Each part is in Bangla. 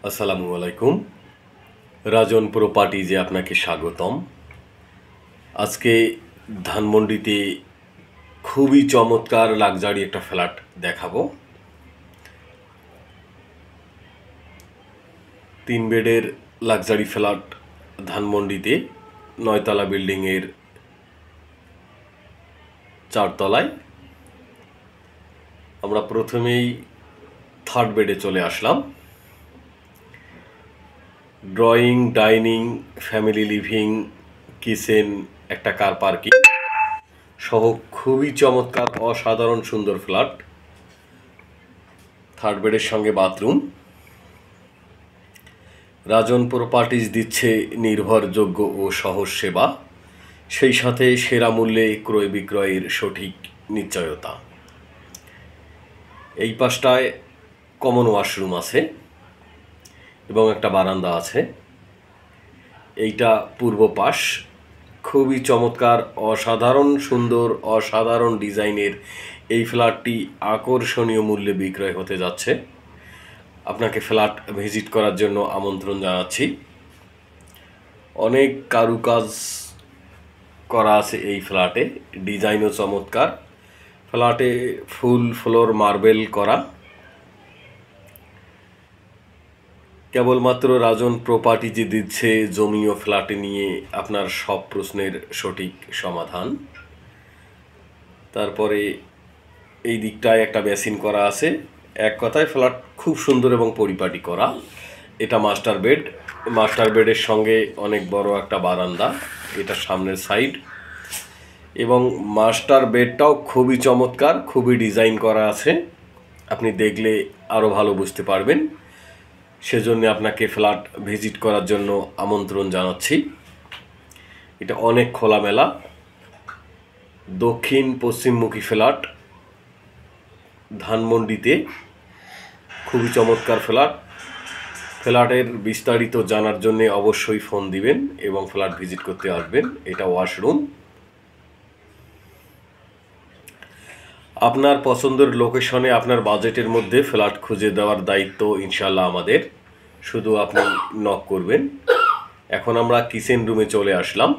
আসসালামু আলাইকুম। রাজন প্রপার্টিজে আপনাকে স্বাগতম। আজকে ধানমন্ডিতে খুবই চমৎকার লাক্সারি একটা ফ্ল্যাট দেখাবো। 3 বেডের লাক্সারি ফ্ল্যাট ধানমন্ডিতে 9 তলা বিল্ডিংয়ের 4 তলায়। আমরা প্রথমেই 3rd বেডে চলে আসলাম। Drawing, dining, family living, kitchen, একটা কার পার্কিং সহ খুবই চমৎকার অসাধারণ সুন্দর ফ্ল্যাট। 3rd বেডের সঙ্গে বাথরুম। রাজন প্রপার্টিজ দিচ্ছে নির্ভরযোগ্য ও সহজ সেবা, সেই সাথে সেরা মূল্যে ক্রয় বিক্রয়ের সঠিক নিশ্চয়তা। এই পাশটায় কমন ওয়াশরুম আছে এবং একটা বারান্দা আছে। এইটা পূর্ব পাশ। খুবই চমৎকার, অসাধারণ সুন্দর, অসাধারণ ডিজাইনের এই ফ্ল্যাটটি আকর্ষণীয় মূল্যে বিক্রয় হতে যাচ্ছে। আপনাকে ফ্ল্যাট ভিজিট করার জন্য আমন্ত্রণ জানাচ্ছি। অনেক কারুকাজ করা আছে এই ফ্ল্যাটে, ডিজাইনও চমৎকার। ফ্ল্যাটে ফুল ফ্লোর মার্বেল করা। কেবলমাত্র রাজন প্রপার্টিজে দিচ্ছে জমি ও ফ্ল্যাটে নিয়ে আপনার সব প্রশ্নের সঠিক সমাধান। তারপরে এই দিকটায় একটা বেসিন করা আছে। এক কথায় ফ্ল্যাট খুব সুন্দর এবং পরিপাটি করা। এটা মাস্টার বেড। মাস্টার বেডের সঙ্গে অনেক বড় একটা বারান্দা, এটা সামনের সাইড। এবং মাস্টার বেডটাও খুবই চমৎকার, খুবই ডিজাইন করা আছে। আপনি দেখলে আরও ভালো বুঝতে পারবেন। সেজন্য আপনাকে ফ্ল্যাট ভিজিট করার জন্য আমন্ত্রণ জানাচ্ছি। এটা অনেক খোলামেলা, দক্ষিণ পশ্চিমমুখী ফ্ল্যাট ধানমন্ডিতে। খুবই চমৎকার ফ্ল্যাট। ফ্ল্যাটের বিস্তারিত জানার জন্য অবশ্যই ফোন দিবেন এবং ফ্ল্যাট ভিজিট করতে আসবেন। এটা ওয়াশরুম। আপনার পছন্দের লোকেশনে আপনার বাজেটের মধ্যে ফ্ল্যাট খুঁজে দেওয়ার দায়িত্ব ইনশাল্লাহ আমাদের। শুধু আপনি নক করবেন। এখন আমরা কিচেন রুমে চলে আসলাম।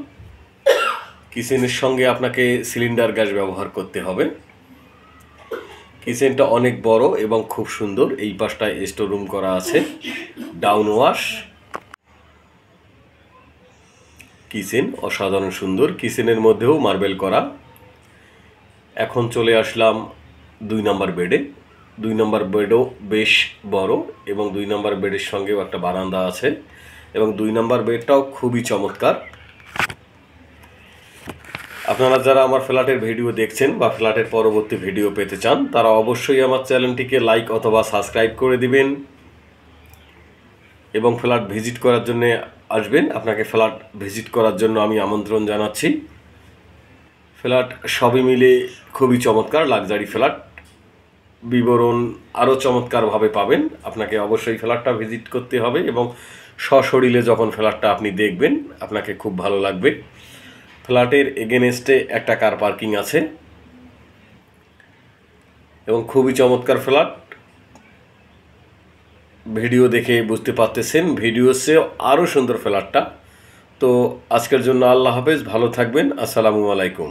কিচেনের সঙ্গে আপনাকে সিলিন্ডার গ্যাস ব্যবহার করতে হবে। কিচেনটা অনেক বড় এবং খুব সুন্দর। এই পাশটায় স্টোর রুম করা আছে, ডাউন ওয়াশ। কিচেন অসাধারণ সুন্দর। কিচেনের মধ্যেও মার্বেল করা। এখন চলে আসলাম 2 নম্বর বেডে। 2 নম্বর বেডও বেশ বড় এবং 2 নম্বর বেডের সঙ্গেও একটা বারান্দা আছে এবং 2 নম্বর বেডটাও খুবই চমৎকার। আপনারা যারা আমার ফ্ল্যাটের ভিডিও দেখছেন বা ফ্ল্যাটের পরবর্তী ভিডিও পেতে চান, তারা অবশ্যই আমার চ্যানেলটিকে লাইক অথবা সাবস্ক্রাইব করে দিবেন এবং ফ্ল্যাট ভিজিট করার জন্য আসবেন। আপনাকে ফ্ল্যাট ভিজিট করার জন্য আমি আমন্ত্রণ জানাচ্ছি। ফ্ল্যাট সবই মিলে খুবই চমৎকার লাক্সারি ফ্ল্যাট। বিবরণ আরও চমৎকারভাবে পাবেন। আপনাকে অবশ্যই ফ্ল্যাটটা ভিজিট করতে হবে এবং সশরীরে যখন ফ্ল্যাটটা আপনি দেখবেন আপনাকে খুব ভালো লাগবে। ফ্ল্যাটের এগেনস্টে একটা কার পার্কিং আছে এবং খুবই চমৎকার ফ্ল্যাট। ভিডিও দেখে বুঝতে পারতেছেন ভিডিওর চেয়ে আরও সুন্দর ফ্ল্যাটটা। তো আজকের জন্য আল্লাহ হাফেজ, ভালো থাকবেন। আসসালামু আলাইকুম।